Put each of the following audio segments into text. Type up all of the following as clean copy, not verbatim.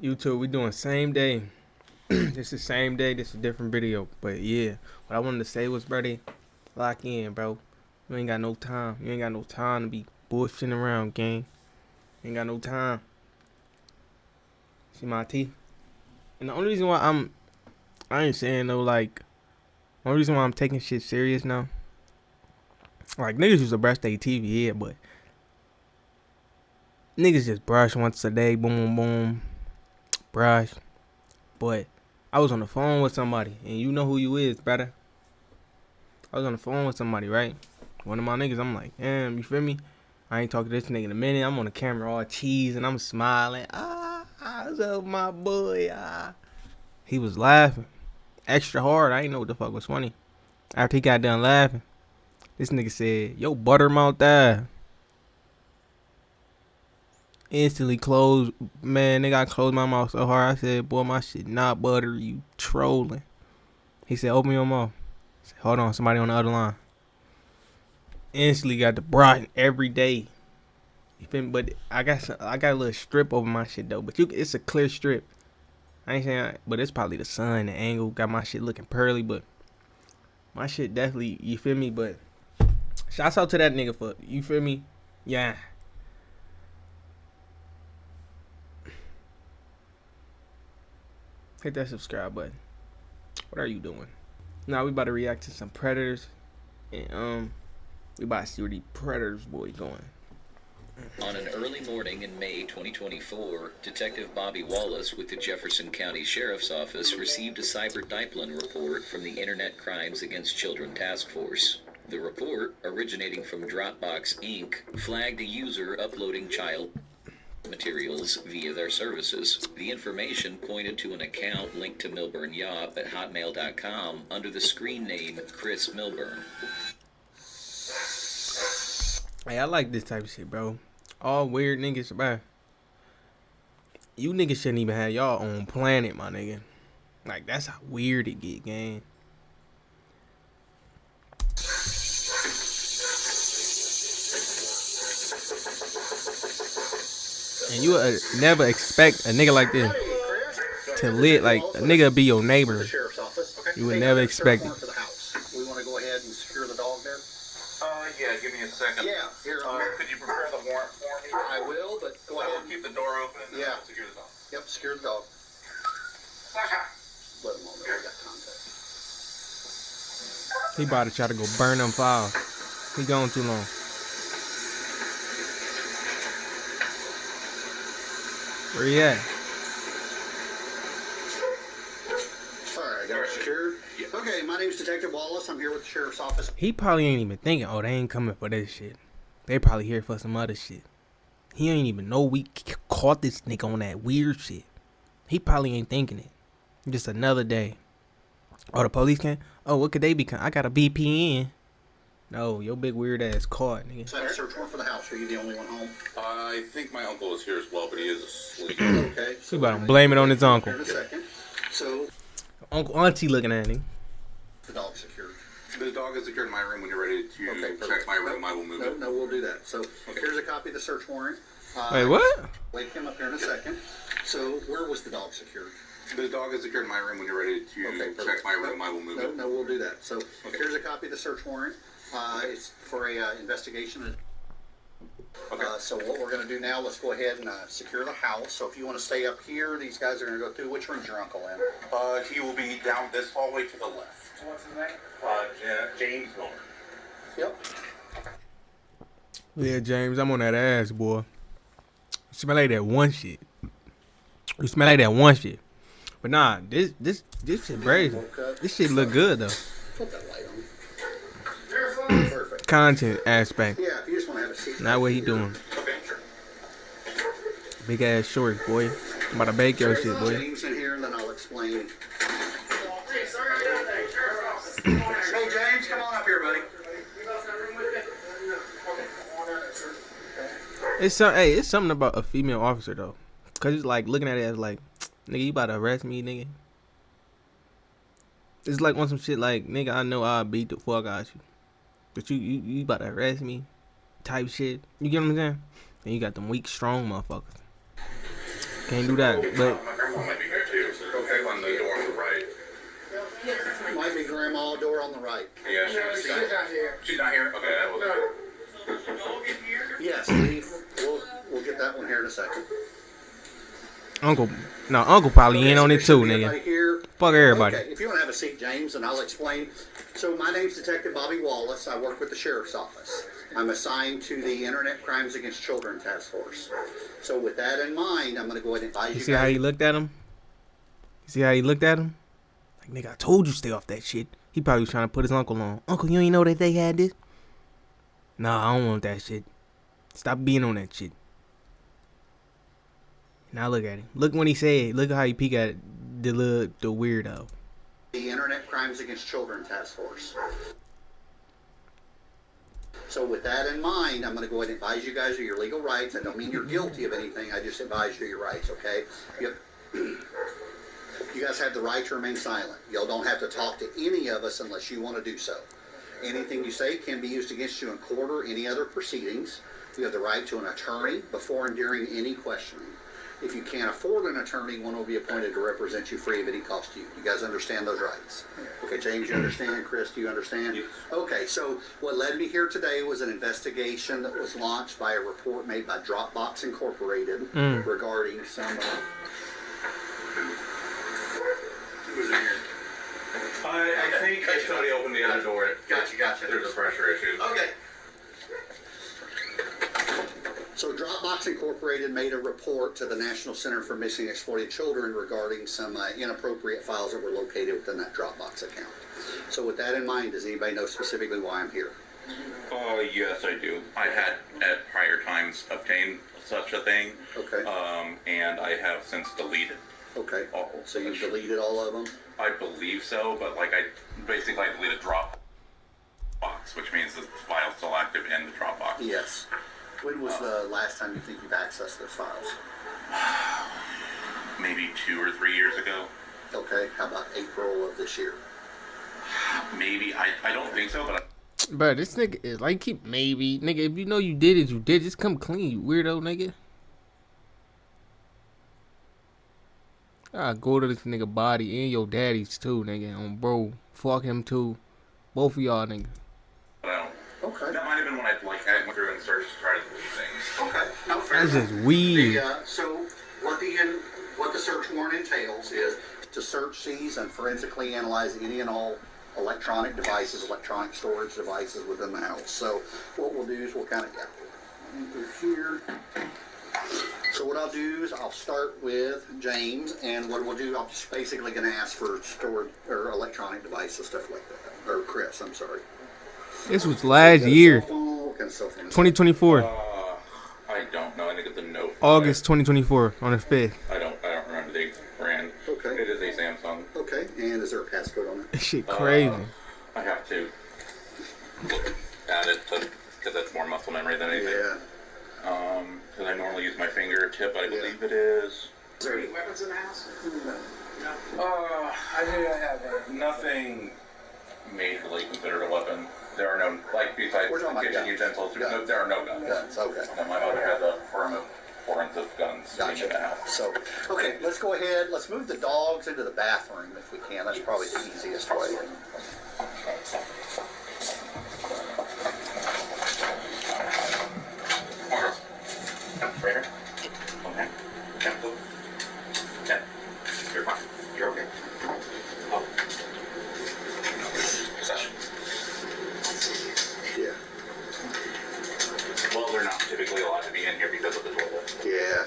YouTube, we doing same day. This is same day. This is a different video. But yeah, what I wanted to say was, buddy, lock in, bro. You ain't got no time. You ain't got no time to be bullshitting around, gang. You ain't got no time. See my teeth? And the only reason why I ain't saying no, like, the only reason why I'm taking shit serious now, like, niggas used to brush their teeth, yeah, but niggas just brush once a day, boom, boom, boom, brush. But I was on the phone with somebody, and you know who you is, brother. I was on the phone with somebody, right? One of my niggas, I'm like, damn, you feel me? I ain't talked to this nigga in a minute. I'm on the camera all cheese, and I'm smiling. What's up, my boy? He was laughing extra hard. I ain't know what the fuck was funny. After he got done laughing, this nigga said, yo, buttermouth that. Instantly closed, man, nigga, I closed my mouth so hard. I said, boy, my shit not butter, you trolling. He said, open your mouth. I said, hold on, somebody on the other line. Instantly got the broad every day. You feel me? But I got a little strip over my shit though. But it's a clear strip. I ain't saying, but it's probably the sun, the angle got my shit looking pearly. But my shit definitely, you feel me? But shouts out to that nigga for, you feel me? Yeah. Hit that subscribe button. What are you doing? Now we about to react to some Predators, and we about to see where the Predators boy going. On an early morning in May 2024, Detective Bobby Wallace with the Jefferson County Sheriff's Office received a cyber Dyplin report from the Internet Crimes Against Children Task Force. The report, originating from Dropbox Inc., flagged a user uploading child materials via their services. The information pointed to an account linked to Milburn Yop at hotmail.com under the screen name Chris Milburn. Hey, I like this type of shit, bro. All weird niggas, bro. You niggas shouldn't even have y'all own planet, my nigga. Like, that's how weird it get, gang. And you would never expect a nigga like this to live, like, a nigga be your neighbor. You would never expect it. We want to go ahead and secure the dog there? Yeah, give me a second. Yeah, here. Could you prepare the warrant for me? I will, but go ahead. Keep the door open and Yeah. secure the dog. Yep, secure the dog. Let them all know we got contact. He about to try to go burn them files. He going too long. Where he at? Alright, got it secured? Okay, my name's Detective Wallace. I'm here with the Sheriff's Office. He probably ain't even thinking, oh, they ain't coming for this shit. They probably here for some other shit. He ain't even know we caught this nigga on that weird shit. He probably ain't thinking it. Just another day. Oh, the police came? Oh, what could they be? I got a VPN. No, your big weird ass caught, nigga. So I have a search warrant for the house. Are you the only one home? I think my uncle is here as well, but he is asleep. Okay. He about to blame it on his uncle. Here in a second. So, Uncle Auntie looking at him. the dog's secured. The dog is secured in my room. When you're ready to Okay, check my room, I will move it. No, we'll do that. So, here's a copy of the search warrant. Wait, what? Wake him up here in a second. So, where was the dog secured? The dog is secured in my room. When you're ready to check my room, I will move it. No, we'll do that. So, here's a copy of the search warrant. It's for a investigation. Okay. So what we're going to do now, let's go ahead and secure the house. So if you want to stay up here, these guys are going to go through. Which room's your uncle in? He will be down this hallway to the left. What's his name? James Miller. Yep. Yeah, James, I'm on that ass, boy. You smell like that one shit. You smell like that one shit. But nah, this shit crazy. This shit look good though. Put that light on. Perfect. Content aspect. Yeah, if you just want to have a seat. Not what he doing. Okay, sure. Big ass shorts, boy. I'm about to bake your shit, boy. James in here, and then I'll explain. Hey, James, come on up here, buddy. It's something about a female officer though. Cause it's like looking at it as like, nigga, you about to arrest me, nigga. It's like on some shit like, nigga, I know I'll beat the fuck out you. But you about to arrest me type shit. You get what I'm saying? And you got them weak, strong motherfuckers. Can't do that. But My grandma might be here too. Okay, on the door on the right. Might be grandma, door on the right. Yeah, she's not here. She's not here? Okay, that will Yes, we'll get that one here in a second. Uncle probably in on it too, nigga. Everybody here? Fuck everybody. Okay, if you want to have a seat, James, and I'll explain. So my name's Detective Bobby Wallace. I work with the Sheriff's Office. I'm assigned to the Internet Crimes Against Children Task Force. So with that in mind, I'm going to go ahead and advise you You see how he looked at him? You see how he looked at him? Like, nigga, I told you stay off that shit. He probably was trying to put his uncle on. Uncle, you ain't know that they had this? Nah, I don't want that shit. Stop being on that shit. Now look at him. Look when he said. Look how he peek at the weirdo. the Internet Crimes Against Children Task Force. So with that in mind, I'm going to go ahead and advise you guys of your legal rights. I don't mean you're guilty of anything. I just advise you of your rights, okay? You guys have the right to remain silent. Y'all don't have to talk to any of us unless you want to do so. Anything you say can be used against you in court or any other proceedings. You have the right to an attorney before and during any questioning. If you can't afford an attorney, one will be appointed to represent you free of any cost to you. You guys understand those rights? Okay, James, you understand? Chris, do you understand? Yes. Okay, so what led me here today was an investigation that was launched by a report made by Dropbox Incorporated regarding some... Who was in here? I think somebody opened the other door. Gotcha. There's a pressure issue. Okay. So Dropbox Incorporated made a report to the National Center for Missing and Exploited Children regarding some inappropriate files that were located within that Dropbox account. So with that in mind, does anybody know specifically why I'm here? Yes, I do. I had at prior times obtained such a thing. Okay. And I have since deleted. Okay. So you've deleted all of them? I believe so, but like I deleted Dropbox, which means the file's still active in the Dropbox. Yes. When was the last time you think you've accessed those files? Maybe 2 or 3 years ago. Okay. How about April of this year? Maybe. I don't think so, but Bro, this nigga is like keep maybe. Nigga, if you know you did it, you did. Just come clean, you weirdo nigga. I go to this nigga body and your daddy's too, nigga. On bro. Fuck him too. Both of y'all nigga. I don't. Okay. That might have been when I went through and searched to try to delete things. Okay. No, fair That's enough. just weird. So what the search warrant entails is to search, seize, and forensically analyze any and all electronic devices, electronic storage devices within the house. So what we'll do is we'll kind of get through here. So what I'll do is I'll start with James, and what we'll do, I'm just basically going to ask for stored or electronic devices, stuff like that. Or Chris, I'm sorry. This was last year. What kind of cell phone is 2024. I don't know. I think it's a Note 5. August 2024 on the 5th. I don't remember the brand. Okay. It is a Samsung. Okay, and is there a passcode on it? This shit crazy. I have to look at it because that's more muscle memory than anything. Yeah. Because I normally use my fingertip, I believe it is. Is there any weapons in the house? I think I have nothing majorly considered a weapon. There are no, like, besides We're talking about kitchen guns. utensils, Guns. there are no guns. Guns, okay. No, my mother has a firm of forensic guns sitting in the Gotcha. house. So, okay, let's go ahead. Let's move the dogs into the bathroom if we can. That's probably the easiest way. Right here. Okay. Yeah. Yeah. You're fine. You're okay. Oh. Possession. Yeah. Well, they're not typically allowed to be in here because of the toilet. Yeah.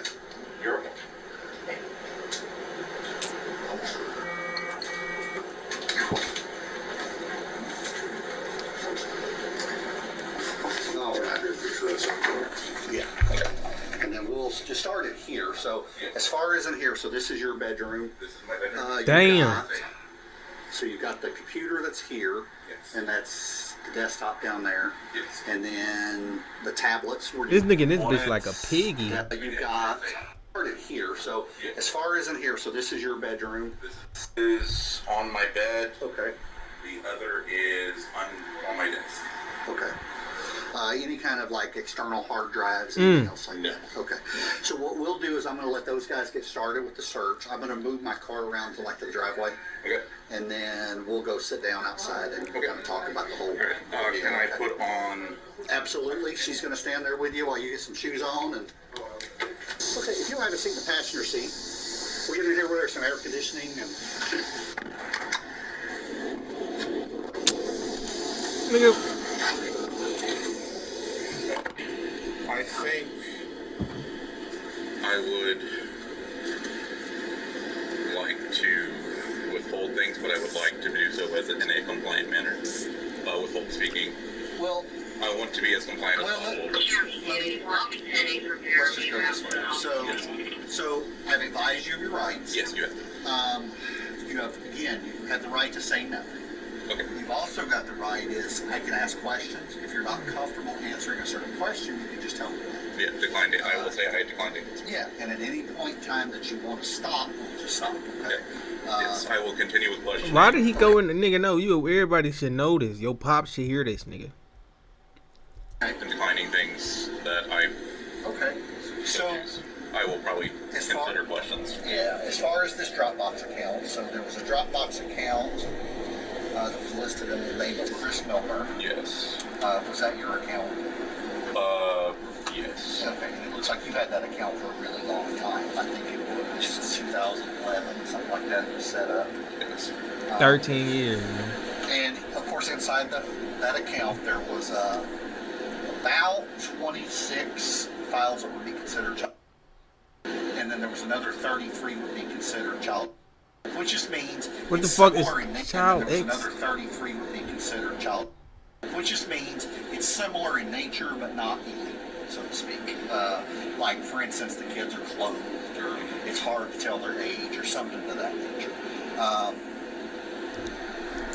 You're okay. All right. Yeah. Okay. And then we'll just start it here. So, as far as in here, so this is your bedroom. This is my bedroom. Damn. So you've got the computer that's here, Yes. and that's the desktop down there, Yes. and then the tablets. This nigga in this bitch like a piggy. You've got started here. So as far as in here, so this is your bedroom. This is on my bed. Okay. The other is on my desk. Okay. any kind of like external hard drives, anything else like that. Okay. So what we'll do is I'm going to let those guys get started with the search. I'm going to move my car around to like the driveway. Okay. And then we'll go sit down outside and we're going to talk about the whole. Can I put on? Absolutely. She's going to stand there with you while you get some shoes on. And okay, if you'll have a seat in the passenger seat, we're going to hear where there's some air conditioning and. Nigga, I think I would like to withhold things, but I would like to do so in a compliant manner. Withhold speaking. Well, I want to be as compliant as possible. let's just go this way. So I've advised you of your rights. Yes, you have. You have the right to say nothing. Okay. You've also got the right is I can ask questions. If you're not comfortable answering a certain question, you can just tell me that. Yeah, declined it. I will say I declined it. Yeah, and at any point in time that you want to stop, we'll just stop. Okay. Yes, I will continue with questions. why did he go in the nigga? No, everybody should know this. Your pop should hear this, nigga. And declining things that I Okay. So I will probably consider questions. yeah, as far as this Dropbox account, so there was a Dropbox account that was listed in the name of Chris Milner. Yes. Was that your account? Yes. Okay, and it looks like you've had that account for a really long time. I think it was 2011, something like that, it was set up. Yes. 13 years, man. And of course, inside that account, there was about 26 files that would be considered child, and then there was another 33 would be considered child, which just means What the it's fuck is similar in nature. Child There was X? another 33 would be considered child, which just means it's similar in nature but not illegal, so to speak. Like for instance, the kids are clothed, or it's hard to tell their age, or something to that nature.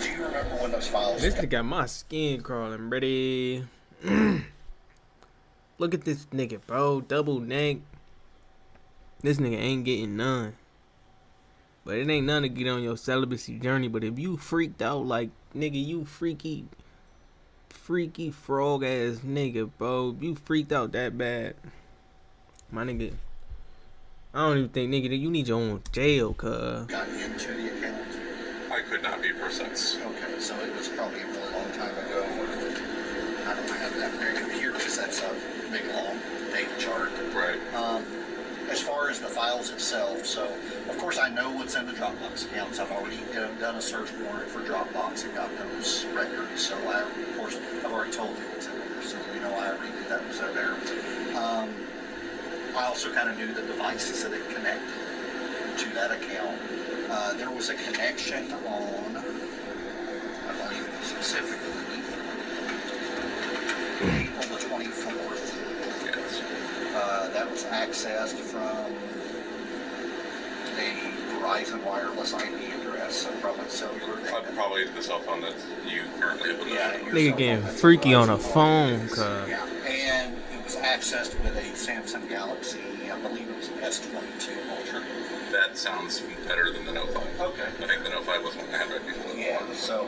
Do you remember when those files? This nigga got my skin crawling, ready. Look at this nigga, bro. Double neck. This nigga ain't getting none. But it ain't none to get on your celibacy journey. But if you freaked out like, nigga, you freaky frog ass nigga, bro. If you freaked out that bad, my nigga, I don't even think, nigga, that you need your own jail, cuz. Got into the account. I could not be precise. Okay, so it was probably a really long time ago. I don't have that very here because that's a big long data chart. Right. As far as the files itself, so of course I know what's in the Dropbox accounts. I've already done a search warrant for Dropbox and got those records. So I've already told you what's in there. So I already knew that was in there. I also kind of knew the devices that it connected to that account. There was a connection on, I believe specifically, April the 24th. Yes. That was accessed from a Verizon wireless IP address, so probably cellular data. Probably the cell phone that you currently have with us. Your Nigga cell getting phone, that's freaky on Verizon a phone, wireless. cuz. Yeah, and it was accessed with a Samsung Galaxy, I believe it was an S22 Ultra. That sounds better than the Note 5. Okay. I think the Note 5 was one I had right before. Yeah, so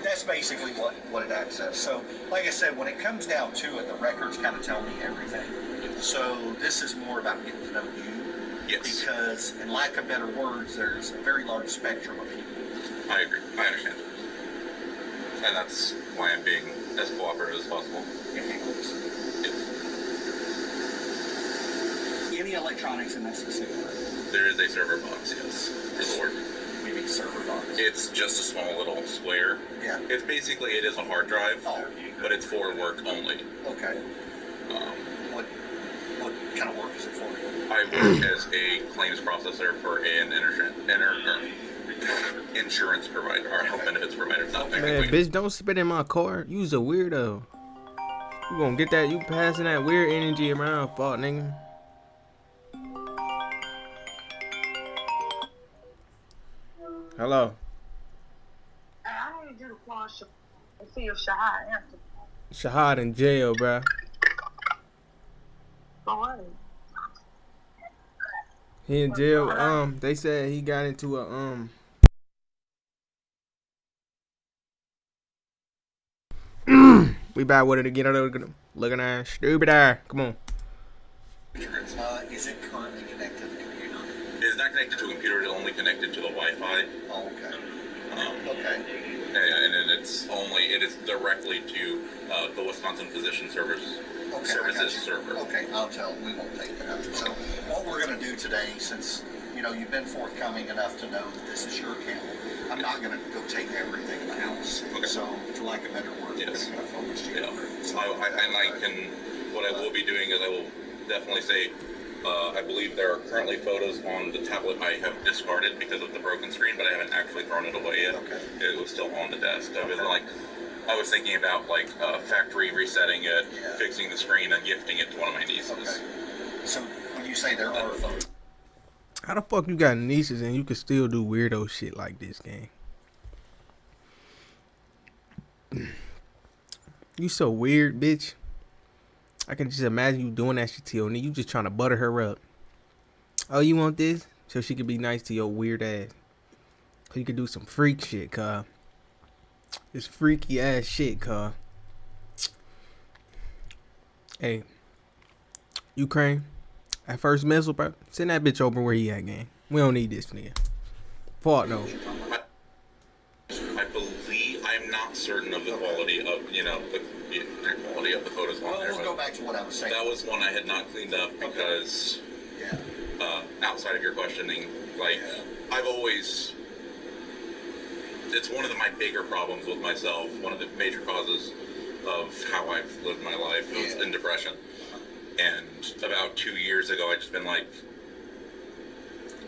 that's basically what it accessed. So, like I said, when it comes down to it, the records kind of tell me everything. So this is more about getting to know you. Yes. Because, in lack of better words, there's a very large spectrum of people. I agree. I understand. And that's why I'm being as cooperative as possible. Yes. Any electronics in that specific room? There is a server box, yes, for the work. We mean server box. It's just a small little square. Yeah. It's basically, it is a hard drive, Oh. but it's for work only. Okay. What kind of work is it for? I work as a claims processor for an insurance provider, or health benefits provider. Not Man, technically. bitch, don't spit in my car. You's a weirdo. You gonna get that, you passing that weird energy around, fuck, nigga. Hello. I need you to call and see if Shahad answered. Shahad in jail, bruh. Go ahead. He in jail. They said he got into a We back with it again. Looking at stupid ass. Come on. Is it currently connected to the computer? It is not connected to a computer. It is only connected to the Wi-Fi. Oh, okay. Okay. And then it is directly to the Wisconsin Physician Services server. Okay, I'll tell them we won't take that. So what we're going to do today, since you've been forthcoming enough to know that this is your account, I'm not going to go take everything in the house. Okay. So for lack of better word, Yes. we're going to focus you. Yeah. So, What I will be doing is I will definitely say, I believe there are currently photos on the tablet I have discarded because of the broken screen, but I haven't actually thrown it away yet. Okay. It was still on the desk. I was thinking about factory resetting it, fixing the screen, and gifting it to one of my nieces. Okay. So when you say there are photos, How the fuck you got nieces and you can still do weirdo shit like this, gang? You so weird, bitch. I can just imagine you doing that shit to your knee. You just trying to butter her up. Oh, you want this? So she could be nice to your weird ass. So you could do some freak shit, cuz. This freaky ass shit, cuz. Hey. Ukraine. That first missile, bro. Send that bitch over where he at, gang. We don't need this nigga. Fuck no. I believe, I'm not certain of the quality of, the quality of the photos on there. we'll go back to what I was saying. That was one I had not cleaned up because, outside of your questioning, I've always, it's one of my bigger problems with myself, one of the major causes of how I've lived my life was in depression. And about 2 years ago, I just been I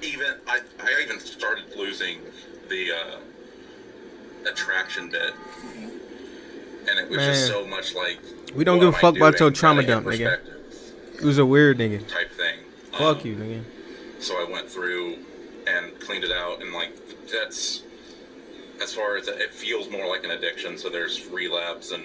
even started losing the attraction bit. And it was just so much we don't give a fuck about your trauma dump, nigga. You was a weird nigga. Type thing. Fuck you, nigga. So I went through and cleaned it out, and that's, as far as it feels more like an addiction. So there's relapse and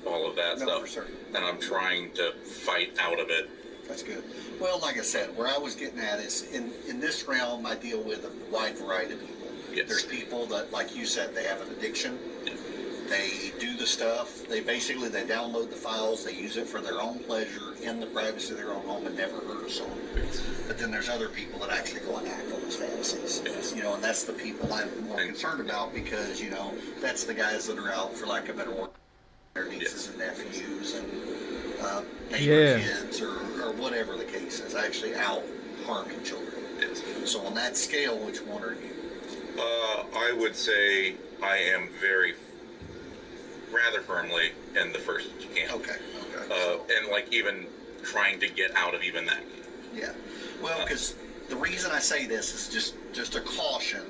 all of that stuff. For certain. And I'm trying to fight out of it. That's good. Well, like I said, where I was getting at is in this realm, I deal with a wide variety of people. Yes. There's people that, like you said, they have an addiction. Yeah. They do the stuff. They download the files. They use it for their own pleasure in the privacy of their own home and never hurt a soul. Yes. But then there's other people that actually go and act on those fantasies. Yes. And that's the people I'm more concerned about because, that's the guys that are out, for lack of a better word, their nieces and nephews and neighbor kids or whatever the case is, actually out harming children. Yes. So on that scale, which one are you? I would say I am rather firmly in the first camp. Okay. And even trying to get out of even that. Yeah. Well, because the reason I say this is just a caution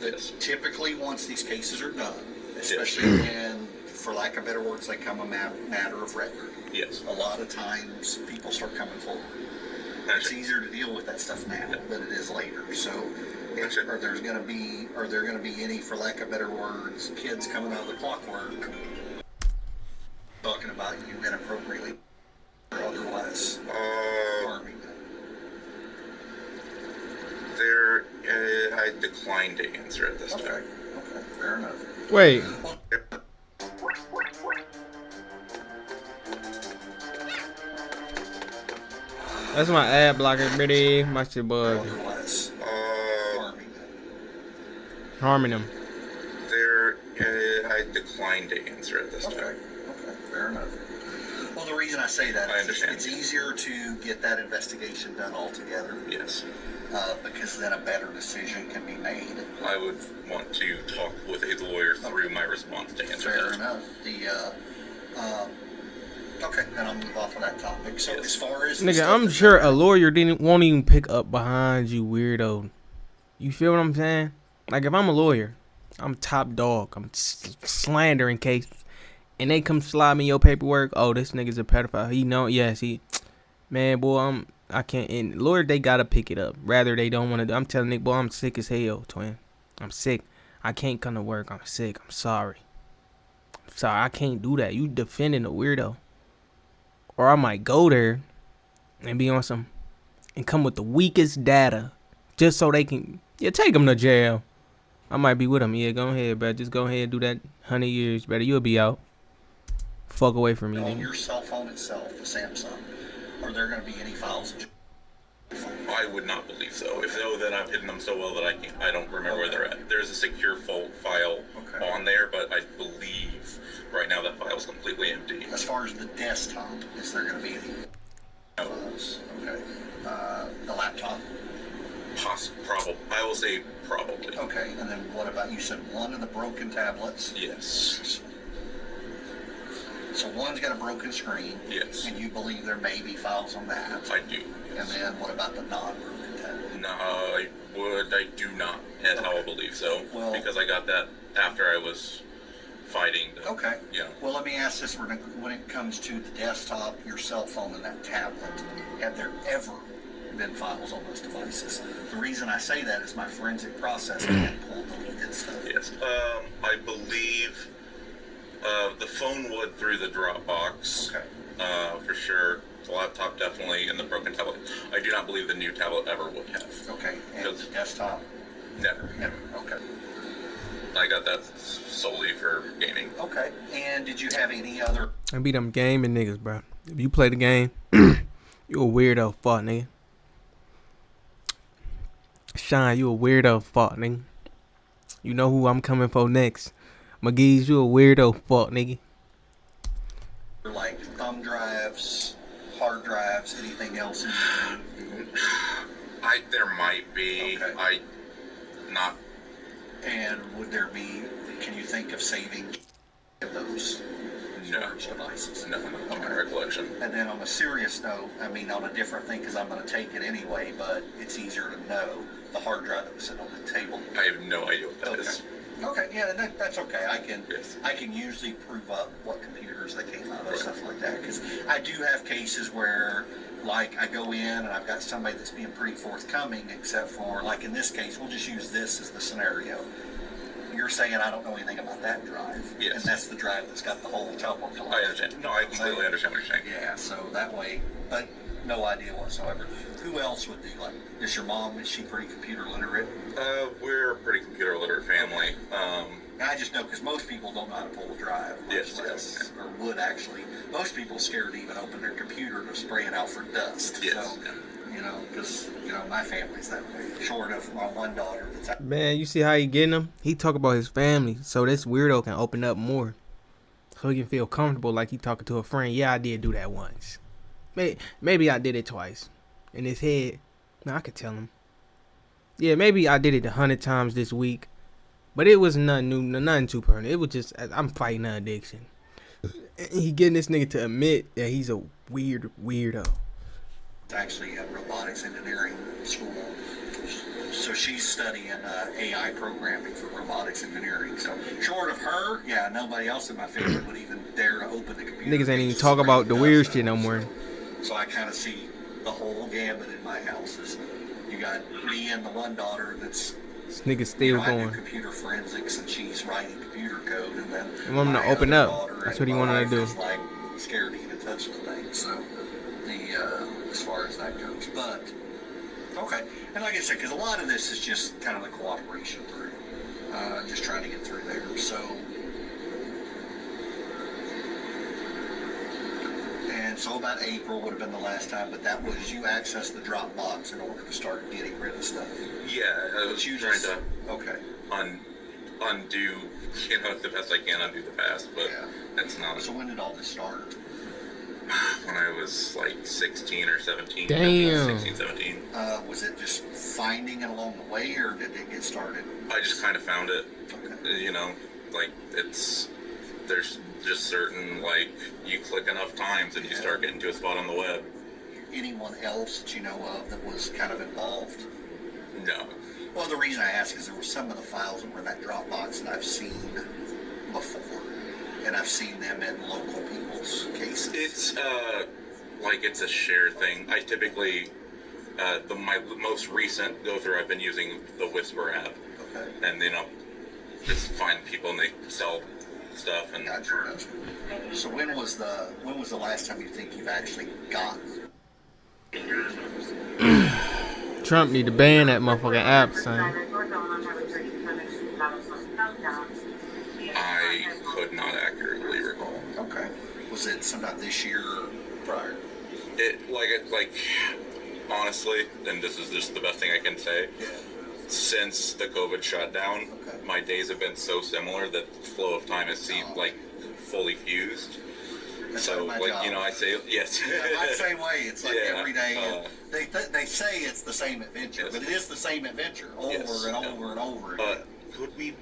that typically once these cases are done, especially when, for lack of better words, they come a matter of record. Yes. A lot of times people start coming forward. It's easier to deal with that stuff now than it is later. So, are there going to be any, for lack of better words, kids coming out of the clockwork talking about you inappropriately or otherwise harming them? I decline to answer at this time. Okay, fair enough. Wait. That's my ad blocker, bitty. My shit bug. Otherwise Harming them. I decline to answer at this time. Okay, fair enough. Well, the reason I say that I is understand. it's easier to get that investigation done altogether. Yes. Because then a better decision can be made. I would want to talk with a lawyer through my response to answer Fair that. enough. Okay, then I'll move off of that topic. So as far as Nigga, I'm sure a lawyer won't even pick up behind you, weirdo. You feel what I'm saying? Like, if I'm a lawyer, I'm top dog. I'm slandering cases. And they come slide me your paperwork. Oh, this nigga's a pedophile. Man, boy, I can't. And lawyer, they gotta pick it up. Rather, they don't want to. I'm telling Nick, boy, I'm sick as hell, twin. I'm sick. I can't come to work. I'm sick. I'm sorry. I can't do that. You defending a weirdo. Or I might go there and be on some and come with the weakest data just so they can take them to jail. I might be with them. Yeah, go ahead, bro. Just go ahead and do that 100 years, brother. You'll be out. Fuck away from me, On nigga. your cell phone itself, the Samsung, are there going to be any files? I would not believe so. If so, then I've hidden them so well that I don't remember where they're at. There's a secure file on there, but I believe right now that file's completely empty. As far as the desktop, is there going to be any files? Okay. The laptop? Probably. I will say probably. Okay, and then what about, you said one of the broken tablets? Yes. So one's got a broken screen. Yes. And you believe there may be files on that? I do. And then what about the non-broken tablet? No, I do not at all believe so. Well, because I got that after I was fighting. Okay. Yeah. Well, let me ask this: when it comes to the desktop, your cell phone, and that tablet, have there ever been files on those devices? The reason I say that is my forensic process can't pull deleted stuff. Yes. I believe the phone would through the Dropbox. Okay. For sure. The laptop definitely, and the broken tablet. I do not believe the new tablet ever would have. Okay. And the desktop? Never. Never. Okay. I got that solely for gaming. Okay. And did you have any other? I be them gaming niggas, bro. If you play the game, you a weirdo fuck, nigga. Shine, you a weirdo fuck, nigga. You know who I'm coming for next. McGee's, you a weirdo fuck, nigga. Like thumb drives, hard drives, anything else in There might be. Okay. Not. And would there be, can you think of saving those storage devices? No, not to my recollection. And then on a serious note, I mean on a different thing, because I'm going to take it anyway, but it's easier to know, the hard drive that was sitting on the table. I have no idea what that is. Okay, yeah, that's okay. Yes. I can usually prove up what computers they came out of, stuff like that. Because I do have cases where, like, I go in and I've got somebody that's being pretty forthcoming, except for, like in this case, we'll just use this as the scenario. You're saying I don't know anything about that drive. Yes. And that's the drive that's got the whole telephone collection. I understand. No, I completely understand what you're saying. Yeah, so that way, but no idea whatsoever. Who else would do, like, is your mom, is she pretty computer literate? We're a pretty computer literate family. I just know because most people don't know how to pull a drive. Yes. Or would actually. Most people are scared to even open their computer to spray it out for dust. Yes. So, because, my family's that way. Short of my one daughter that's out. Man, you see how he getting him? He talk about his family, so this weirdo can open up more. So he can feel comfortable like he talking to a friend. Yeah, I did do that once. Maybe I did it twice. In his head, no, I could tell him. Yeah, maybe I did it 100 times this week. But it was nothing new, nothing too permanent. It was just, I'm fighting an addiction. And he getting this nigga to admit that he's a weirdo. It's actually at robotics engineering school. So she's studying AI programming for robotics engineering. So short of her, yeah, nobody else in my family would even dare to open the computer. Niggas ain't even talk about the weird shit no more. So I kind of see the whole gamut in my house. Is you got me and the one daughter that's This nigga still I going. do computer forensics and she's writing computer code, and then I want him to my open other up. daughter That's and what he my wanted to wife do. is, like, scared to even touch the thing. So as far as that goes, but okay. And like I said, because a lot of this is just kind of the cooperation through, just trying to get through there. So. And so about April would have been the last time, but that was you accessed the Dropbox in order to start getting rid of stuff. Yeah, I was trying to okay. undo, the best I can undo the past, but that's not. So when did all this start? When I was like 16 or 17. Damn. 16, 17. Was it just finding it along the way, or did it get started? I just kind of found it. Okay. Like there's just certain, like, you click enough times and you start getting to a spot on the web. Anyone else that you know of that was kind of involved? No. Well, the reason I ask is there were some of the files that were in that Dropbox that I've seen before, and I've seen them in local people's cases. It's it's a share thing. I typically my most recent go through, I've been using the Whisper app. Okay. And just find people and they sell stuff and Gotcha. So when was the last time you think you've actually gotten? Trump need to ban that motherfucking app, son. I could not accurately recall. Okay. was it sometime this year or prior? Like honestly, and this is just the best thing I can say. Yeah. Since the COVID shutdown, Okay. my days have been so similar that the flow of time has seemed like fully fused. That's So, my like, job. you know, I say, yes. Yeah, I'm the same way. It's like Yeah, every day. They say it's the same adventure, Yes. but it is the same adventure over Yes. and over and over again. Could we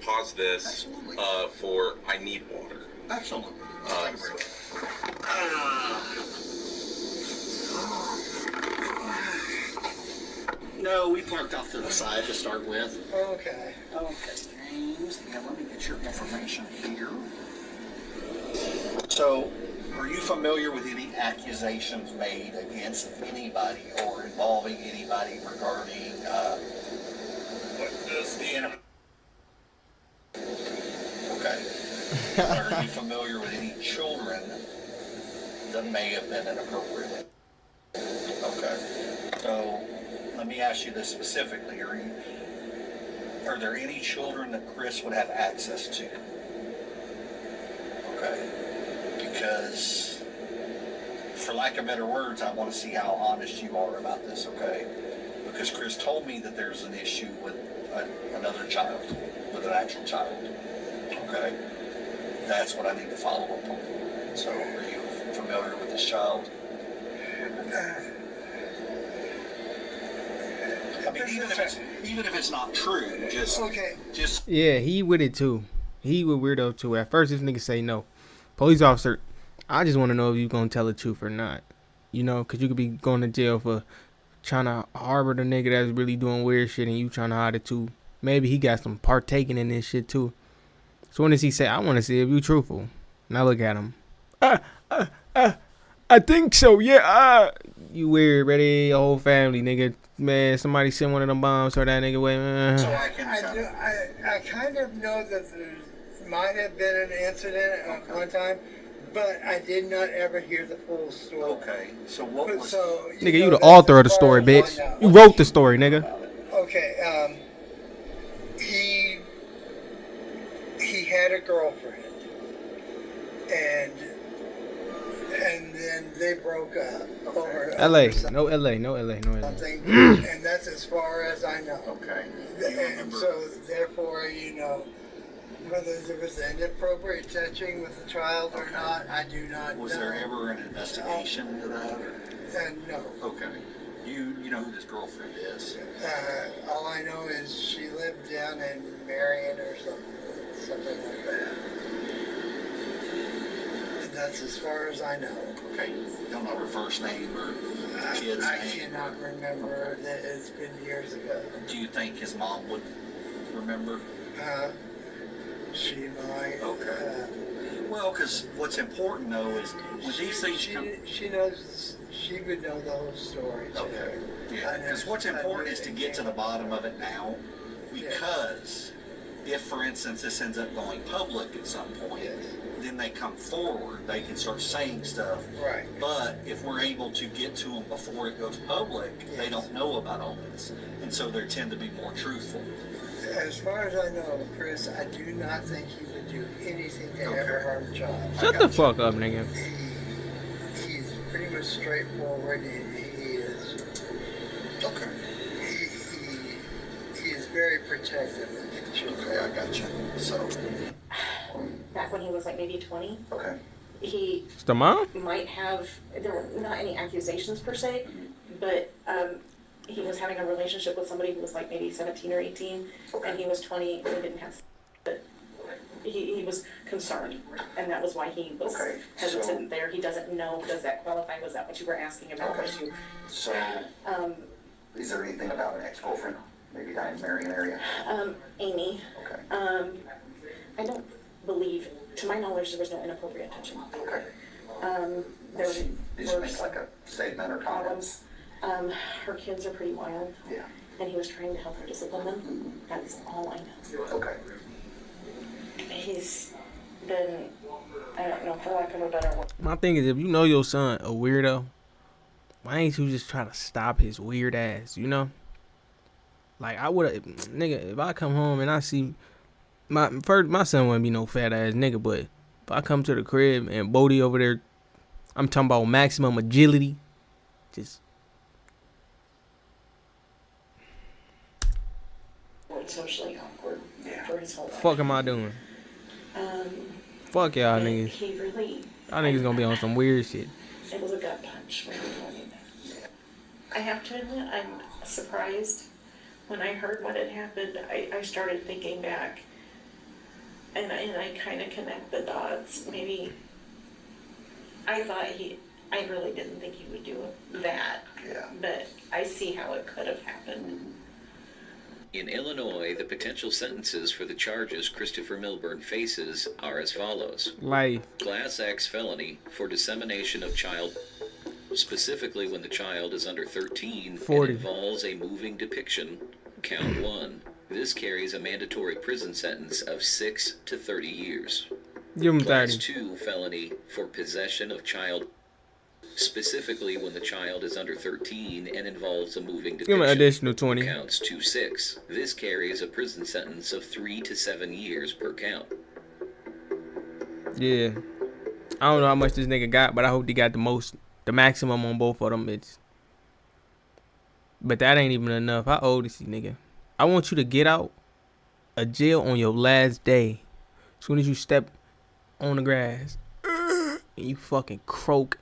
pause this Absolutely. for I need water? Absolutely. Uh, Let's take a break. No, we parked off to the side to start with. Okay. Okay, James. Yeah, let me get your information here. So, are you familiar with any accusations made against anybody or involving anybody regarding Okay. Are you familiar with any children that may have been inappropriate? Okay. So, let me ask you this specifically. Are there any children that Chris would have access to? Okay. Because, for lack of better words, I want to see how honest you are about this, okay? Because Chris told me that there's an issue with another child, with an actual child, okay? That's what I need to follow up on. So, are you familiar with this child? I mean, even if it's not true, just Yeah, he with it too. He with weirdo too. At first, this nigga say no. Police officer, I just want to know if you gonna tell the truth or not. You know, cause you could be going to jail for trying to harbor the nigga that's really doing weird shit, and you trying to hide it too. Maybe he got some partaking in this shit too. So when does he say, I want to see if you truthful? Now look at him. I think so. Yeah. You weird, ready? Your whole family, nigga. Man, somebody sent one of them bombs or that nigga way. so I can. I kind of know that there might have been an incident at one time, but I did not ever hear the full story. Okay, so what was? So, Nigga, you know, the that's author of the as story, far as I bitch. know. You wrote the story, nigga. Okay, he had a girlfriend, and then they broke up over L.A. No L.A. something, and that's as far as I know. Okay. And so, therefore, you know, whether there was inappropriate touching with the child or not, I do not know. Was there ever an investigation into that? Or? No. Okay. You know who this girlfriend is? All I know is she lived down in Marion or something like that. And that's as far as I know. Okay. You don't know her first name or kid's I name? cannot remember. That it's been years ago. Do you think his mom would remember? She might. Okay. Well, because what's important though is when these things come. She knows. She would know the whole story. Too. Okay. Yeah. Because what's important is to get to the bottom of it now, because if, for instance, this ends up going public at some point, then they come forward. They can start saying stuff. Right. But if we're able to get to them before it goes public, they don't know about all this, and so they tend to be more truthful. As far as I know, Chris, I do not think he would do anything to ever harm a child. Shut the fuck up, nigga. He's pretty much straightforward. He is. Okay. He is very protective of the children. Okay, I got you. So. Back when he was like maybe 20, Okay. he It's the mom? might have, there were not any accusations per se, but he was having a relationship with somebody who was like maybe 17 or 18, and he was 20 and they didn't have, but he was concerned, and that was why he was hesitant there. He doesn't know, does that qualify? Was that what you were asking about? Okay. So, is there anything about an ex-girlfriend, maybe down in the Marion area? Amy. Okay. I don't believe, to my knowledge, there was no inappropriate touching. Okay. There Did she were make like a statement or comments? problems. Her kids are pretty wild, Yeah. and he was trying to help her discipline them. That's all I know. Okay. He's been, I don't know, for lack of a better word. My thing is, if you know your son a weirdo, why ain't you just try to stop his weird ass, you know? Like, I would've, nigga, if I come home and I see, my son wouldn't be no fat ass nigga, but If I come to the crib and Bodie over there, I'm talking about maximum agility. Just socially awkward for his whole life. fuck am I doing? Fuck y'all niggas. He really. Y'all niggas gonna be on some weird shit. It was a gut punch when he told me that. I have to admit, I'm surprised. When I heard what had happened, I started thinking back, and I kind of connect the dots. Maybe I really didn't think he would do that. Yeah. But I see how it could have happened. In Illinois, the potential sentences for the charges Christopher Milburn faces are as follows. Life. Class X felony for dissemination of child, specifically when the child is under 13 40. and involves a moving depiction, count 1. This carries a mandatory prison sentence of 6 to 30 years. Give him Class 30. 2 felony for possession of child, specifically when the child is under 13 and involves a moving Give him an depiction, additional 20. counts 2-6. This carries a prison sentence of 3 to 7 years per count. Yeah. I don't know how much this nigga got, but I hope he got the maximum on both of them bitches. But that ain't even enough. How old is he, nigga? I want you to get out of jail on your last day. As soon as you step on the grass and you fucking croak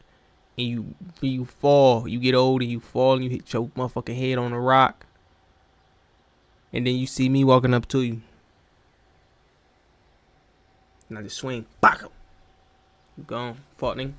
and you fall, you get old and you fall and you hit your motherfucking head on a rock. And then you see me walking up to you. And I just swing. Back up. You gone. Farting.